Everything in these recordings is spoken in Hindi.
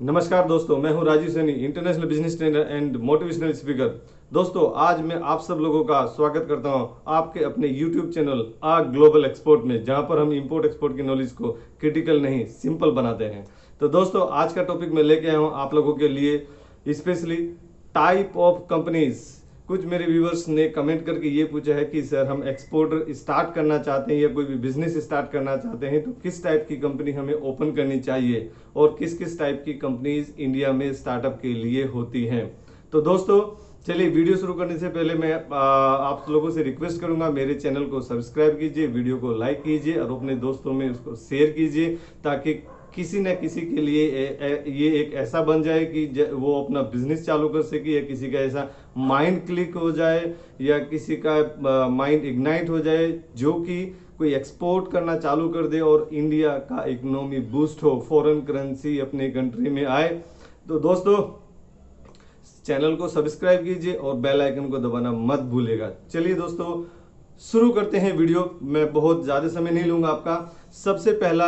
नमस्कार दोस्तों, मैं हूं Rajeev Saini, international business trainer and motivational speaker. दोस्तों, आज मैं आप सब लोगों का स्वागत करता हूं आपके अपने YouTube चैनल आ ग्लोबल एक्सपोर्ट में, जहां पर हम इंपोर्ट एक्सपोर्ट की नॉलेज को क्रिटिकल नहीं सिंपल बनाते हैं। तो दोस्तों, आज का टॉपिक मैं लेके आया हूं आप लोगों के लिए, स्पेशली टाइप ऑफ कंपनीज। कुछ मेरे व्यूवर्स ने कमेंट करके ये पूछा है कि सर, हम एक्सपोर्टर स्टार्ट करना चाहते हैं या कोई भी बिजनेस स्टार्ट करना चाहते हैं, तो किस टाइप की कंपनी हमें ओपन करनी चाहिए और किस किस टाइप की कंपनीज इंडिया में स्टार्टअप के लिए होती हैं। तो दोस्तों, चलिए वीडियो शुरू करने से पहले मैं आप लोगों से रिक्वेस्ट करूंगा, मेरे चैनल को सब्सक्राइब कीजिए, वीडियो को लाइक कीजिए और अपने दोस्तों में उसको शेयर कीजिए, ताकि किसी न किसी के लिए ये एक ऐसा बन जाए कि वो अपना बिजनेस चालू कर सके, या किसी का ऐसा माइंड क्लिक हो जाए, या किसी का माइंड इग्नाइट हो जाए जो कि कोई एक्सपोर्ट करना चालू कर दे और इंडिया का इकोनॉमी बूस्ट हो, फॉरेन करेंसी अपने कंट्री में आए। तो दोस्तों, चैनल को सब्सक्राइब कीजिए और बेल आइकन को दबाना मत भूलिएगा। चलिए दोस्तों, शुरू करते हैं वीडियो। मैं बहुत ज़्यादा समय नहीं लूंगा आपका। सबसे पहला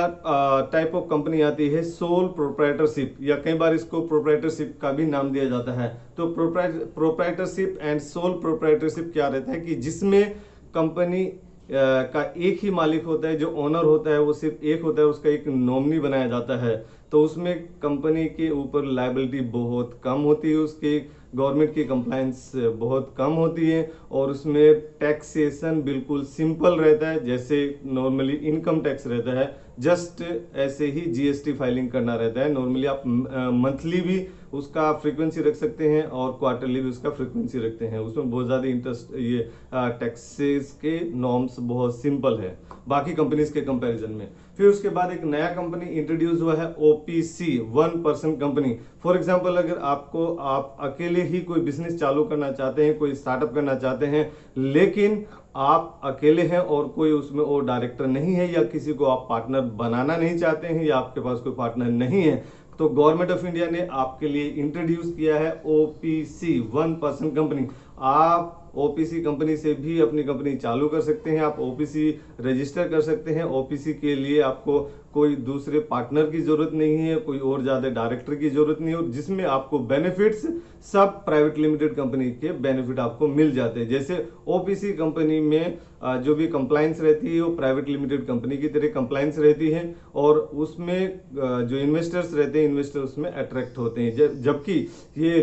टाइप ऑफ कंपनी आती है सोल प्रोप्राइटरशिप, या कई बार इसको प्रोप्राइटरशिप का भी नाम दिया जाता है। तो प्रोप्राइटरशिप एंड सोल प्रोप्राइटरशिप क्या रहता है कि जिसमें कंपनी का एक ही मालिक होता है, जो ओनर होता है वो सिर्फ एक होता है, उसका एक नॉमिनी बनाया जाता है। तो उसमें कंपनी के ऊपर लायबिलिटी बहुत कम होती है, उसके गवर्नमेंट की कंप्लायंस बहुत कम होती है, और उसमें टैक्सेशन बिल्कुल सिंपल रहता है, जैसे नॉर्मली इनकम टैक्स रहता है। जस्ट ऐसे ही जीएसटी फाइलिंग करना रहता है। नॉर्मली आप मंथली भी उसका फ्रीक्वेंसी रख सकते हैं और क्वार्टरली भी उसका फ्रीक्वेंसी रखते हैं। उसमें बहुत ज़्यादा इंटरेस्ट, ये टैक्सेस के नॉर्म्स बहुत सिंपल है बाकी कंपनीज के कंपैरिजन में। फिर उसके बाद एक नया कंपनी इंट्रोड्यूस हुआ है, ओपीसी, 1% कंपनी। फॉर एग्जांपल, अगर आप अकेले ही कोई बिजनेस चालू करना चाहते हैं, कोई स्टार्टअप करना चाहते हैं, लेकिन आप अकेले हैं और कोई उसमें और डायरेक्टर नहीं है, या किसी को आप पार्टनर बनाना नहीं चाहते हैं, या आपके पास कोई पार्टनर नहीं है, तो गवर्नमेंट ऑफ इंडिया ने आपके लिए इंट्रोड्यूस किया है ओपीसी, 1% कंपनी। आप ओपीसी कंपनी से भी अपनी कंपनी चालू कर सकते हैं, आप ओपीसी रजिस्टर कर सकते हैं। ओपीसी के लिए आपको कोई दूसरे पार्टनर की जरूरत नहीं है, कोई और ज्यादा डायरेक्टर की जरूरत नहीं है, जिसमें आपको बेनिफिट्स सब प्राइवेट लिमिटेड कंपनी के बेनिफिट आपको मिल जाते हैं। जैसे ओपीसी कंपनी में जो भी कंप्लायंस रहती है वो प्राइवेट लिमिटेड कंपनी की तरह कंप्लायंस रहती है, और उसमें जो इन्वेस्टर्स रहते हैं, इन्वेस्टर उसमें अट्रैक्ट होते हैं। जबकि ये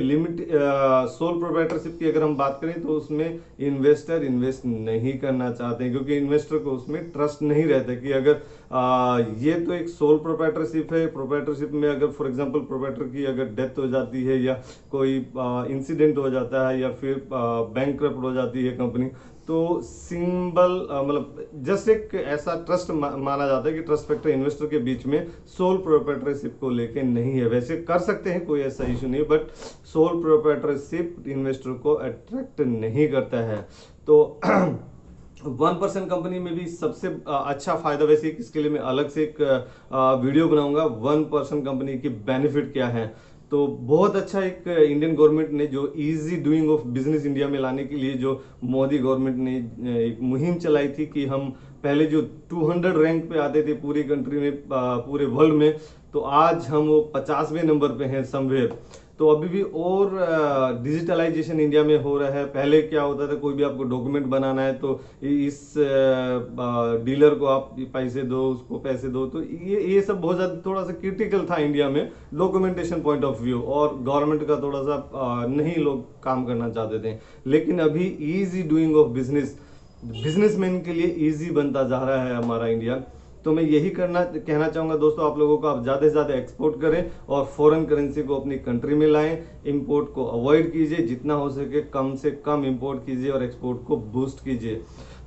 सोल प्रोप्राइटरशिप की अगर हम बात करें तो उसमें इन्वेस्टर इन्वेस्ट नहीं करना चाहते हैं, क्योंकि इन्वेस्टर को उसमें ट्रस्ट नहीं रहता कि अगर ये तो एक सोल प्रोप्राइटरशिप है। प्रोप्राइटरशिप में अगर फॉर एग्जांपल प्रोप्राइटर की अगर डेथ हो जाती है, या कोई इंसिडेंट हो जाता है, या फिर बैंकक्रप्ट हो जाती है कंपनी, तो सिंबल मतलब जस्ट एक ऐसा ट्रस्ट माना जाता है कि ट्रस्ट फैक्टर इन्वेस्टर के बीच में सोल प्रोप्राइटरशिप को लेके नहीं है। वैसे कर सकते हैं, कोई ऐसा इशू नहीं, बट सोल प्रोप्राइटरशिप इन्वेस्टर को अट्रैक्ट नहीं करता है। तो 1% कंपनी में भी सबसे अच्छा फायदा, वैसे इसके लिए मैं अलग से एक वीडियो बनाऊंगा, 1% कंपनी की बेनिफिट क्या है। तो बहुत अच्छा एक इंडियन गवर्नमेंट ने जो easy doing of business India में लाने के लिए जो मोदी गवर्नमेंट ने एक मुहिम चलाई थी कि हम पहले जो 200 रैंक पे आते थे पूरी कंट्री में, पूरे वर्ल्ड में, तो आज हम वो 50वें नंबर पे हैं समवेयर। तो अभी भी और डिजिटलाइजेशन इंडिया में हो रहा है। पहले क्या होता था, कोई भी आपको डॉक्यूमेंट बनाना है तो इस डीलर को आप पैसे दो, उसको पैसे दो, तो ये सब बहुत ज्यादा थोड़ा सा क्रिटिकल था इंडिया में डॉक्यूमेंटेशन पॉइंट ऑफ व्यू, और गवर्नमेंट का थोड़ा सा नहीं लोग काम करना चाहते थे। लेकिन अभी इजी डूइंग ऑफ बिजनेसमैन के लिए इजी बनता जा रहा है हमारा इंडिया। तो मैं यही कहना चाहूंगा दोस्तों आप लोगों को, आप ज्यादा से ज्यादा एक्सपोर्ट करें और फॉरेन करेंसी को अपनी कंट्री में लाएं। इंपोर्ट को अवॉइड कीजिए, जितना हो सके कम से कम इंपोर्ट कीजिए और एक्सपोर्ट को बूस्ट कीजिए।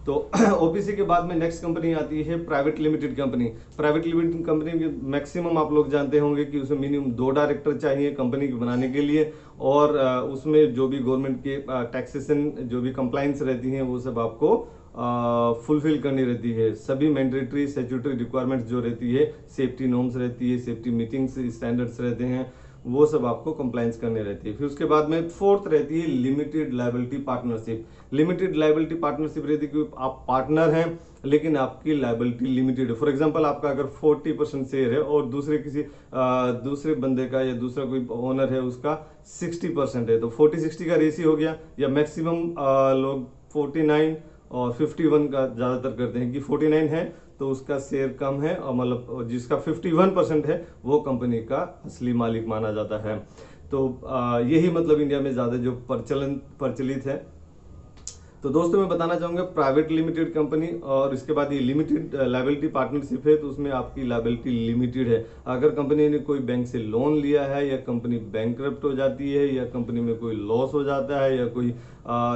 तो ओपीसी के बाद में नेक्स्ट कंपनी आती है private limited company. Private limited company में मैक्सिमम आप लोग जानते होंगे कि उसमें मिनिमम 2 डायरेक्टर चाहिए कंपनी को बनाने के लिए, और उसमें जो भी गवर्नमेंट के टैक्सेशन जो भी कंप्लाइंस रहती हैं वो सब आपको फुलफिल करनी रहती है। सभी मैंडेटरी स्टैट्यूटरी रिक्वायरमेंट्स जो रहती है, सेफ्टी नॉर्म्स रहती है, सेफ्टी मीटिंग्स स्टैंडर्ड्स रहते हैं, वो सब आपको कंप्लायंस करनी रहती है। फिर उसके बाद में फोर्थ रहती है limited liability partnership. Limited liability partnership रहती है कि आप पार्टनर हैं लेकिन आपकी लायबिलिटी लिमिटेड है। फॉर एग्जांपल आपका अगर 40% शेयर है और दूसरे बंदे का या दूसरा कोई ओनर है उसका 60% है, तो 40-60 का रेशियो हो गया। या मैक्सिमम लोग 49 और 51 का ज़्यादातर करते हैं कि 49 है तो उसका शेयर कम है, और मतलब जिसका 51% है वो कंपनी का असली मालिक माना जाता है। तो यही मतलब इंडिया में ज़्यादा जो प्रचलित है। तो दोस्तों मैं बताना चाहूँगा प्राइवेट लिमिटेड कंपनी, और इसके बाद ये लिमिटेड लायबिलिटी पार्टनरशिप है तो उसमें आपकी लायबिलिटी लिमिटेड है। अगर कंपनी ने कोई बैंक से लोन लिया है या कंपनी बैंकरप्ट हो जाती है या कंपनी में कोई लॉस हो जाता है या कोई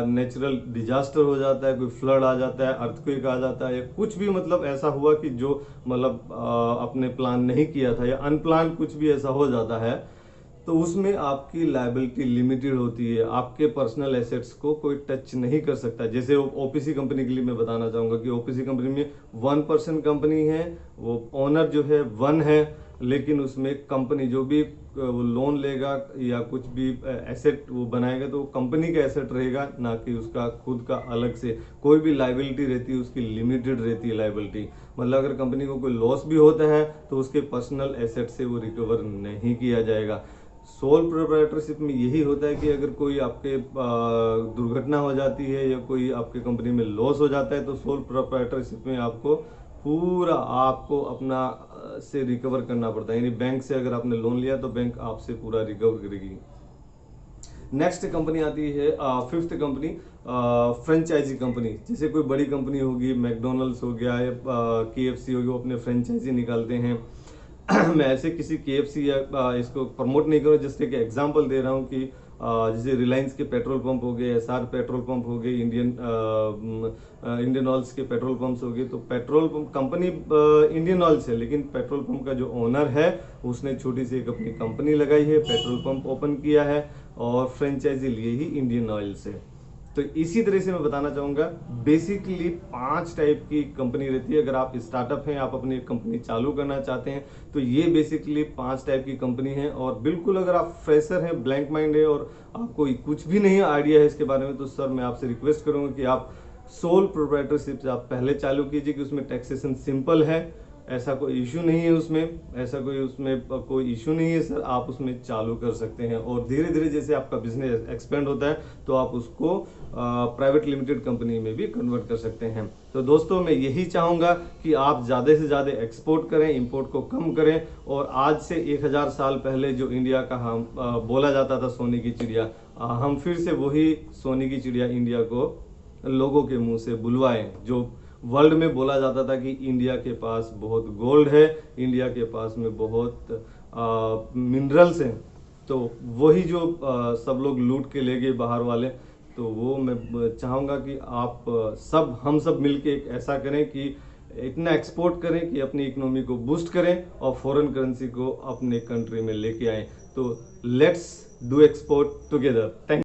नेचुरल डिजास्टर हो जाता है, कोई फ्लड आ जाता है, अर्थक्वेक आ जाता है, या कुछ भी मतलब ऐसा हुआ कि जो मतलब अपने प्लान नहीं किया था या अनप्लान कुछ भी ऐसा हो जाता है, तो उसमें आपकी लायबिलिटी लिमिटेड होती है। आपके पर्सनल एसेट्स को कोई टच नहीं कर सकता। जैसे ओपीसी कंपनी के लिए मैं बताना चाहूँगा कि ओपीसी कंपनी में 1% कंपनी है, वो ओनर जो है 1 है, लेकिन उसमें कंपनी जो भी वो लोन लेगा या कुछ भी एसेट वो बनाएगा तो कंपनी का एसेट रहेगा, ना कि उसका खुद का अलग से कोई भी लायबिलिटी रहती है उसकी लिमिटेड रहती है लायबिलिटी। मतलब अगर कंपनी को कोई लॉस भी होता है तो उसके पर्सनल एसेट से वो रिकवर नहीं किया जाएगा। सोल प्रोप्राइटरशिप में यही होता है कि अगर कोई आपके दुर्घटना हो जाती है या कोई आपके कंपनी में लॉस हो जाता है तो सोल प्रोप्राइटरशिप में आपको अपना से रिकवर करना पड़ता है। यानी बैंक से अगर आपने लोन लिया तो बैंक आपसे पूरा रिकवर करेगी। नेक्स्ट कंपनी आती है फिफ्थ कंपनी फ्रेंचाइजी कंपनी। जैसे कोई बड़ी कंपनी होगी, मैकडोनल्ड्स हो गया या KFC हो गया, वो अपने फ्रेंचाइजी निकालते हैं। मैं ऐसे किसी KFC या इसको प्रमोट नहीं करूँ, जस्ट एक एग्जांपल दे रहा हूँ कि जैसे रिलायंस के पेट्रोल पंप हो गए, SR पेट्रोल पंप हो गए, इंडियन ऑयल्स के पेट्रोल पंप्स हो गए। तो petrol pump company Indian oils है, लेकिन पेट्रोल पंप का जो ओनर है उसने छोटी सी एक अपनी कंपनी लगाई है, पेट्रोल पंप ओपन किया है और फ्रेंचाइजी लिए ही इंडियन ऑयल से। तो इसी तरह से मैं बताना चाहूँगा बेसिकली 5 टाइप की कंपनी रहती है। अगर आप स्टार्टअप हैं, आप अपनी कंपनी चालू करना चाहते हैं, तो ये बेसिकली 5 टाइप की कंपनी है। और बिल्कुल अगर आप फ्रेशर हैं, ब्लैंक माइंड है और आपको कुछ भी नहीं आइडिया है इसके बारे में, तो सर मैं आपसे रिक्वेस्ट करूँगा कि आप सोल प्रोप्राइटरशिप से आप पहले चालू कीजिए कि उसमें टैक्सेशन सिंपल है, ऐसा कोई इशू नहीं है उसमें कोई इशू नहीं है सर, आप उसमें चालू कर सकते हैं। और धीरे धीरे जैसे आपका बिजनेस एक्सपेंड होता है तो आप उसको प्राइवेट लिमिटेड कंपनी में भी कन्वर्ट कर सकते हैं। तो दोस्तों मैं यही चाहूँगा कि आप ज़्यादा से ज़्यादा एक्सपोर्ट करें, इंपोर्ट को कम करें। और आज से 1000 साल पहले जो इंडिया का हम बोला जाता था सोने की चिड़िया, हम फिर से वही सोने की चिड़िया इंडिया को लोगों के मुंह से बुलवाएं। जो वर्ल्ड में बोला जाता था कि इंडिया के पास बहुत गोल्ड है, इंडिया के पास में बहुत मिनरल्स हैं, तो वही जो सब लोग लूट के ले गए बाहर वाले, तो वो मैं चाहूँगा कि हम सब मिलके एक ऐसा करें कि इतना एक्सपोर्ट करें कि अपनी इकोनॉमी को बूस्ट करें और फॉरेन करेंसी को अपने कंट्री में लेके आएं। तो let's do export together. Thank